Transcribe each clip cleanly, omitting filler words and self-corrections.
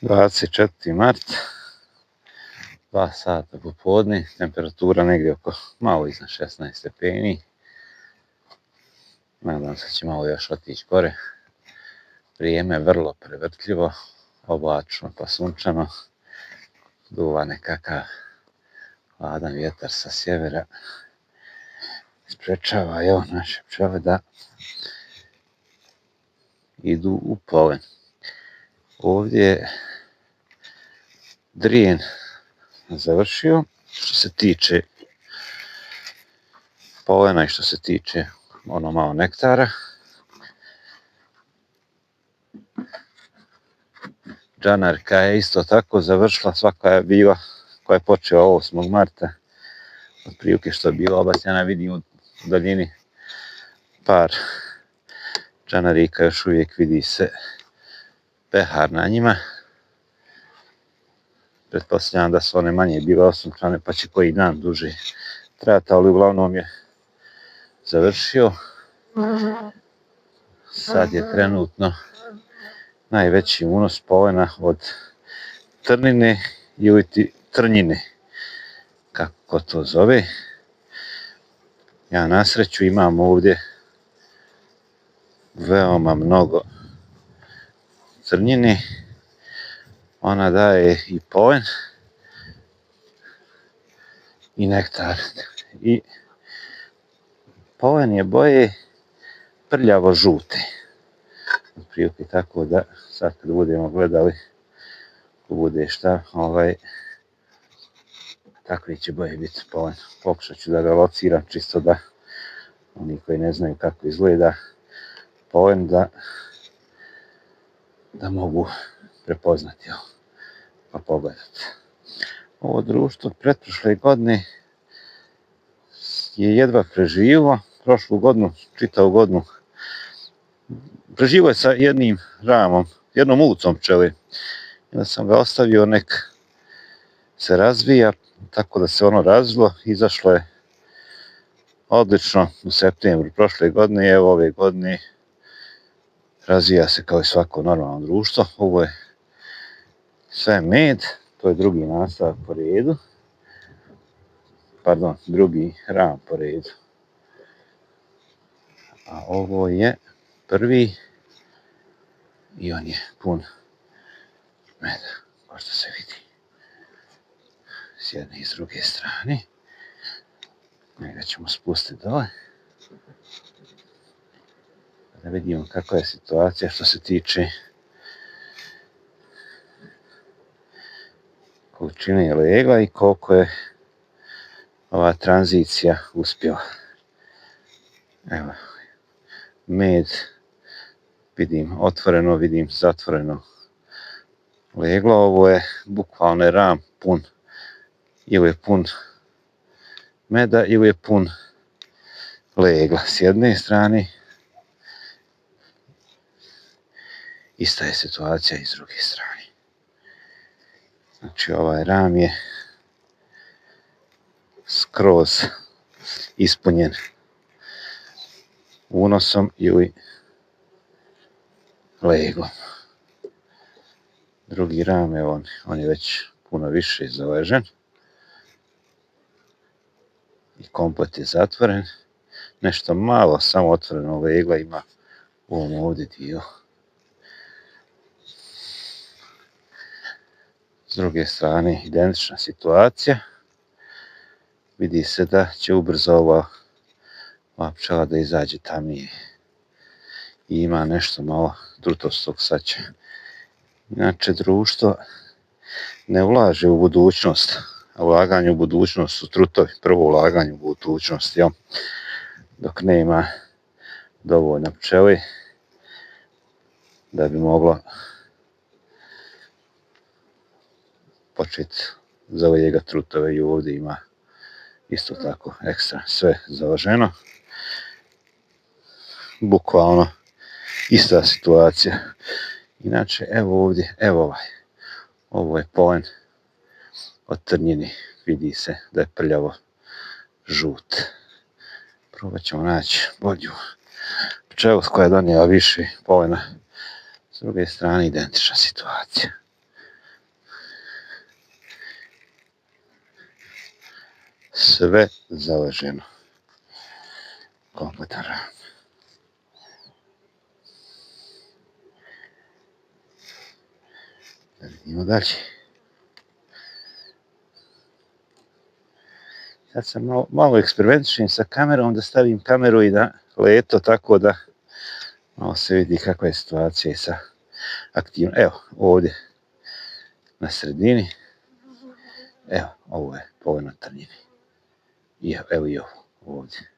24. mart, 2 sata popodne, temperatura negdje oko malo iznad 16 stepeni. Nadam se da će malo još otići gore. Vrijeme je vrlo prevrtljivo, oblačno pa sunčano. Duva nekakav hladan vjetar sa sjevera. Sprečava naše pčele da idu u polen. Ovdje je drijen završio što se tiče polena i što se tiče ono malo nektara. Džanarka je isto tako završila, svaka je bila koja je počela 8. marta. Od prilike što je bila obasjana, vidim u daljini par džanarika, još uvijek vidi se pehar na njima. Pretpostavljam da su one manje bile osunčane pa će koji dan duže trajati, ali uglavnom je završio. Sad je trenutno najveći unos polena od trnine ili trnjine, kako to zove. Ja na sreću imam ovdje veoma mnogo crnjine. Ona daje i polen i nektar. I polen je boje prljavo žute. Otprilike tako da sad kad budemo gledali ko bude šta, takve će boje biti polen. Pokušat ću da ga lociram čisto da oni koji ne znaju kako izgleda polen da mogu prepoznati pa pogledati. Ovo društvo pretprošle godine je jedva preživilo, prošlu godinu, čitavu godinu preživo je sa jednim ramom, jednom ulicom pčeli. Onda sam ga ostavio nek se razvija, tako da se ono razvilo, izašlo je odlično u septembru prošle godine i evo ove godine razvija se kao i svako normalno društvo. Ovo je sve med, to je drugi nastavak po redu, drugi ram po redu. A ovo je prvi i on je pun meda, kao što se vidi. S jedne i s druge strane. Njega ćemo spustiti dole. Da vidimo kakva je situacija što se tiče količine legla i koliko je ova tranzicija uspjela. Evo, med, vidim otvoreno, vidim zatvoreno leglo. Ovo je bukvalno ram pun, ili je pun meda ili je pun legla. S jedne strane ista je situacija i s druge strane. Znači ovaj ram je skroz ispunjen unosom ili leglom. Drugi ram je on je već puno više zaležen i komplet je zatvoren. Nešto malo samo otvoreno legla ima u ovom ovdje dio. S druge strane identična situacija. Vidi se da će ubrzo ova pčela da izađe tamnije i ima nešto malo drutostog saća. Inače, društvo ne ulaže u budućnost, a ulaganje u budućnost su trutovi. Prvo ulaganje u budućnost, dok nema dovoljno pčeli da bi moglo početi zalijegati trutove. I ovdje ima isto tako ekstra sve založeno. Bukvalno ista situacija. Inače, evo ovdje, ovo je polen od trnjine. Vidi se da je prljavo žut. Probat ćemo naći bolju pčelu koja je donijela više polena. S druge strane identična situacija. sve zaleženo. Kompletan ram. Da vidimo dalje. Sad sam malo eksperimentišem sa kamerom, da stavim kameru i da leto tako da malo se vidi kakva je situacija sa aktivno. Evo, ovdje na sredini. Evo, ovo je polena trnjine. I evo i ovo ovdje.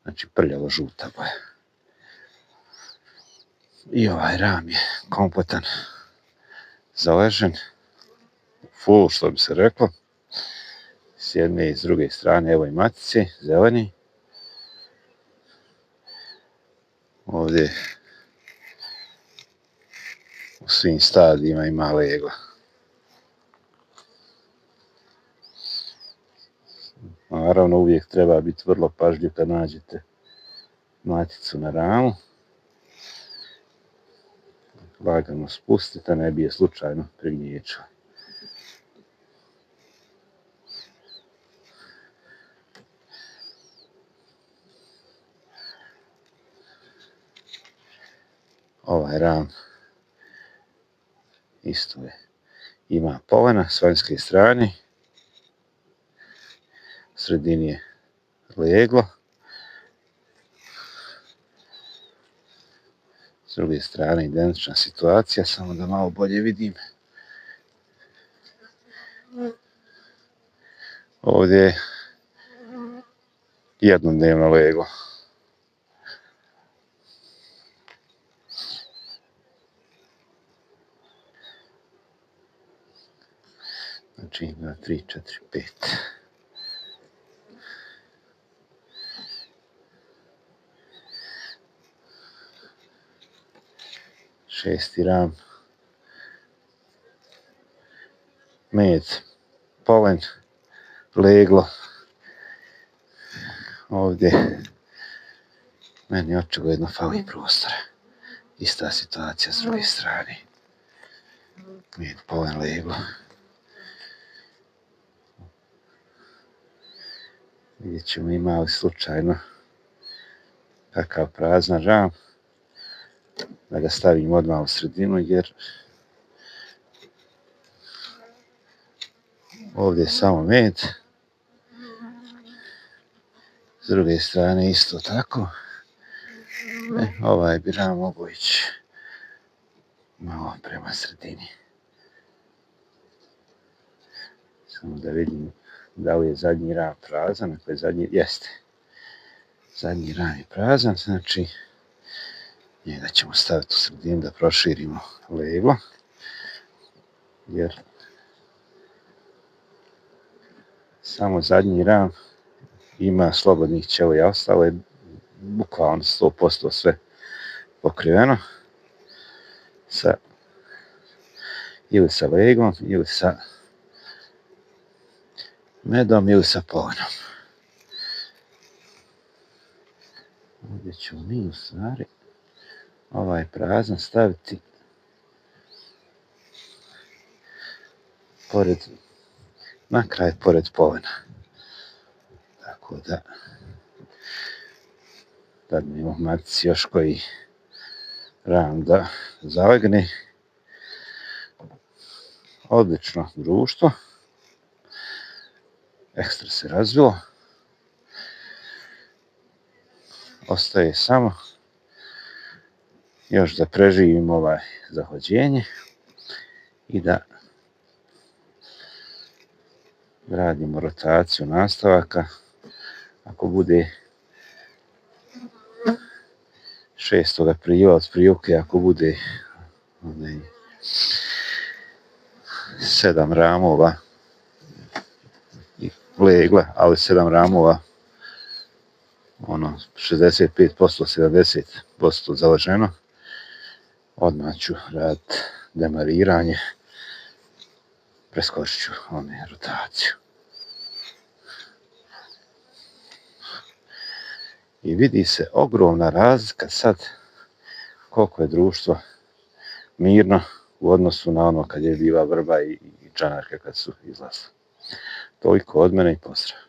Znači prljavo žuta boja. I ovaj ram je kompletan zaležen. Full, što bi se reklo. S jedne i s druge strane, evo i matice, zeleni. Ovdje u svim stadijima ima legla. Naravno, uvijek treba biti vrlo pažljiv kad nađete maticu na ramu. Lagano spustite, ne bi je slučajno prignječila. Ovaj ram isto je. Ima polena s vanjske strane. U sredini je leglo. S druge strane identična situacija, samo da malo bolje vidim. Ovdje je jednodnevno leglo. Znači 2, 3, 4, 5. Šesti ram. Med, polen, leglo. Ovdje meni očigledno fali prostora. Ista situacija s druge strane. Med, polen, leglo. Vidjet ćemo ima li slučajno kakav prazan ram. Da ga stavim odmah u sredinu, jer ovdje je samo med. S druge strane isto tako. Ovaj bi ram mogao ići malo prema sredini. Samo da vidim da li je zadnji ram prazan. Ako je zadnji, jeste. Zadnji ram je prazan, znači njega ćemo staviti u sredinu da proširimo leglo. Jer samo zadnji ram ima slobodnih ćelija, ostalo je bukvalno 100% sve pokriveno sa ili sa leglom, ili sa medom, ili sa polenom. Ovdje ćemo mi u stvari ovaj prazan staviti na kraj pored polena. Tako da dadnemo matici još koji ram da zalegne. Odlično društvo. Ekstra se razvilo. Ostaje samo još da preživimo ovaj zahlađenje i da radimo rotaciju nastavaka. Ako bude 6. priliva od Prijuke, ako bude 7 ramova i legla, ali 7 ramova, 65%, 70% zaleženo, odmah ću raditi demariranje, preskočit ću rotaciju. I vidi se ogromna razlika sad koliko je društvo mirno u odnosu na ono kad je bila vrba i čanarke kad su izlazile. Toliko od mene i pozdrav.